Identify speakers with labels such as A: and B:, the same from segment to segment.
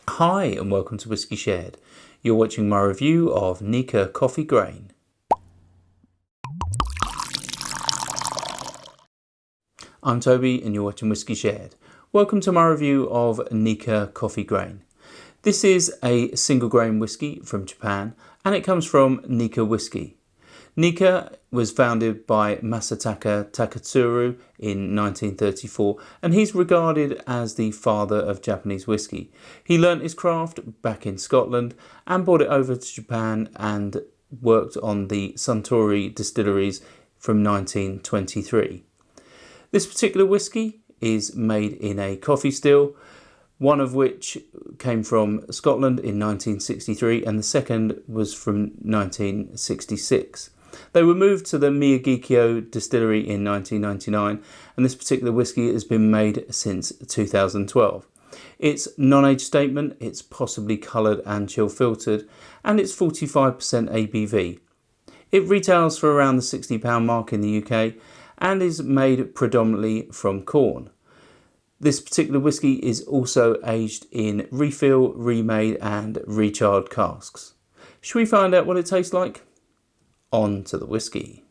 A: Hi and welcome to Whisky Shared. You're watching my review of Nikka Coffey Grain. I'm Toby and you're watching Whisky Shared. Welcome to my review of Nikka Coffey Grain. This is a single grain whisky from Japan and it comes from Nikka Whisky. Nikka was founded by Masataka Takatsuru in 1934 and he's regarded as the father of Japanese whisky. He learnt his craft back in Scotland and brought it over to Japan and worked on the Suntory distilleries from 1923. This particular whisky is made in a coffee still, one of which came from Scotland in 1963 and the second was from 1966. They were moved to the Miyagikyo distillery in 1999 and this particular whisky has been made since 2012. It's non-age statement, it's possibly coloured and chill filtered and it's 45% ABV. It retails for around the £60 mark in the UK and is made predominantly from corn. This particular whisky is also aged in refill, remade and recharred casks. Should we find out what it tastes like? On to the whisky.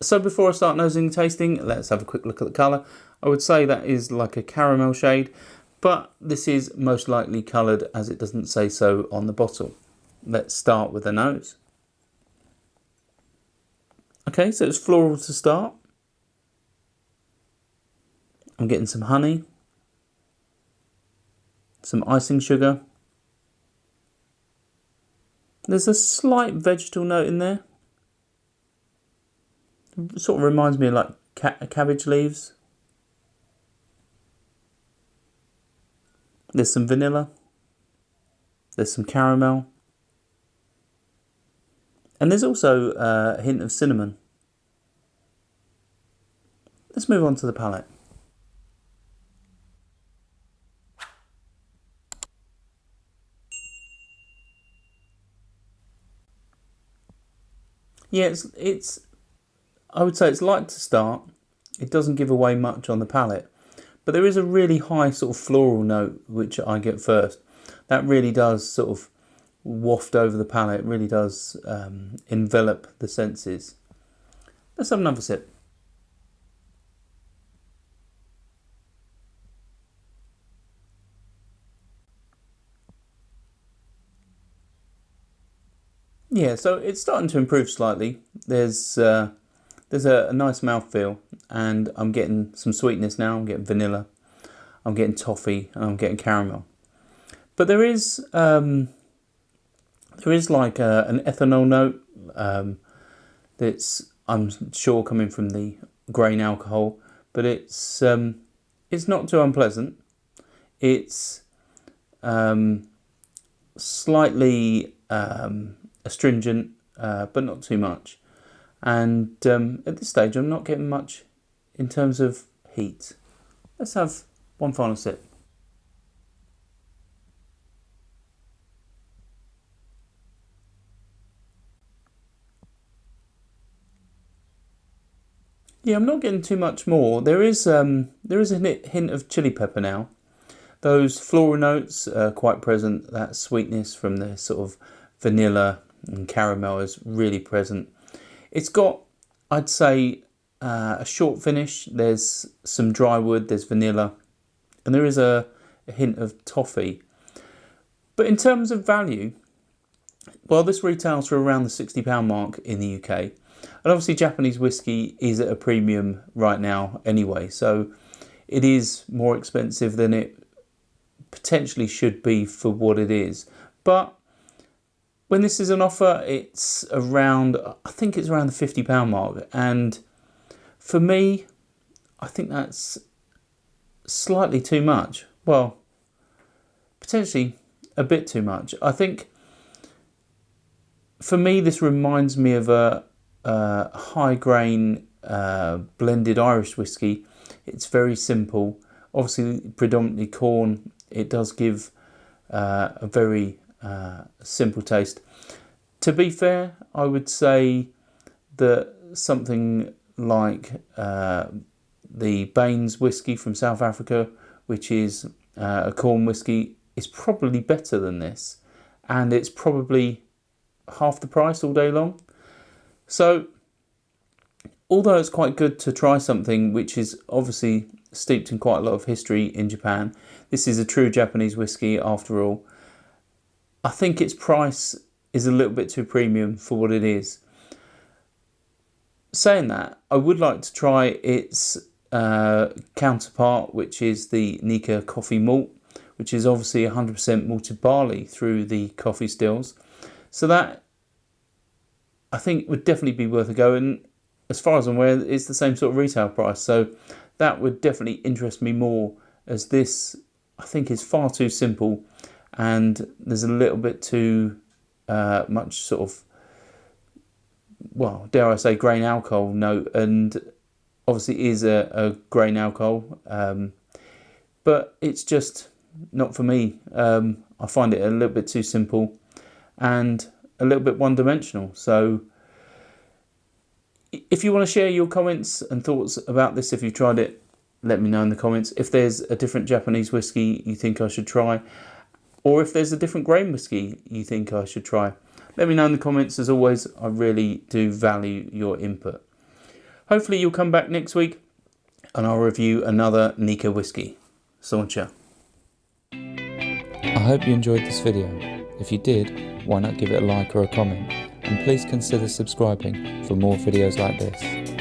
A: So before I start nosing and tasting, let's have a quick look at the colour. I would say that is like a caramel shade, but this is most likely coloured as it doesn't say so on the bottle. Let's start with the nose. Okay, so it's floral to start. I'm getting some honey, some icing sugar. There's a slight vegetal note in there. It sort of reminds me of like cabbage leaves. There's some vanilla. There's some caramel. And there's also a hint of cinnamon. Let's move on to the palate. Yeah, I would say it's light to start. It doesn't give away much on the palate, but there is a really high sort of floral note which I get first. That really does sort of waft over the palate. It really does envelop the senses. Let's have another sip. Yeah, so it's starting to improve slightly. There's a nice mouthfeel and I'm getting some sweetness now. I'm getting vanilla, I'm getting toffee and I'm getting caramel. But there is like an ethanol note that's, I'm sure, coming from the grain alcohol, but it's not too unpleasant. It's slightly astringent, but not too much. And at this stage, I'm not getting much in terms of heat. Let's have one final sip. Yeah, I'm not getting too much more. There is a hint of chili pepper now. Those floral notes are quite present. That sweetness from the sort of vanilla and caramel is really present. It's got, I'd say, a short finish. There's some dry wood, there's vanilla, and there is a hint of toffee. But in terms of value, well, this retails for around the £60 mark in the UK. And obviously Japanese whiskey is at a premium right now anyway, so it is more expensive than it potentially should be for what it is. But when this is an offer, it's around, I think it's around the £50 mark. And for me, I think that's slightly too much. Well, potentially a bit too much. I think for me, this reminds me of a high grain blended Irish whiskey. It's very simple. Obviously, predominantly corn. It does give a very simple taste. To be fair, I would say that something like the Baines whiskey from South Africa, which is a corn whisky, is probably better than this, and it's probably half the price all day long. So although it's quite good to try something which is obviously steeped in quite a lot of history in Japan, this is a true Japanese whisky after all, I think its price is a little bit too premium for what it is. Saying that, I would like to try its counterpart, which is the Nikka Coffey malt, which is obviously 100% malted barley through the coffee stills. So that, I think, would definitely be worth a go. And as far as I'm aware, it's the same sort of retail price. So that would definitely interest me more, as this, I think, is far too simple. And there's a little bit too much sort of, well, dare I say, grain alcohol note. And obviously it is a grain alcohol. But it's just not for me. I find it a little bit too simple and a little bit one-dimensional. So if you want to share your comments and thoughts about this, if you've tried it, let me know in the comments. If there's a different Japanese whisky you think I should try, or if there's a different grain whisky you think I should try, let me know in the comments. As always, I really do value your input. Hopefully you'll come back next week and I'll review another Nikka whisky. Soncha. I hope you enjoyed this video. If you did, why not give it a like or a comment, and please consider subscribing for more videos like this.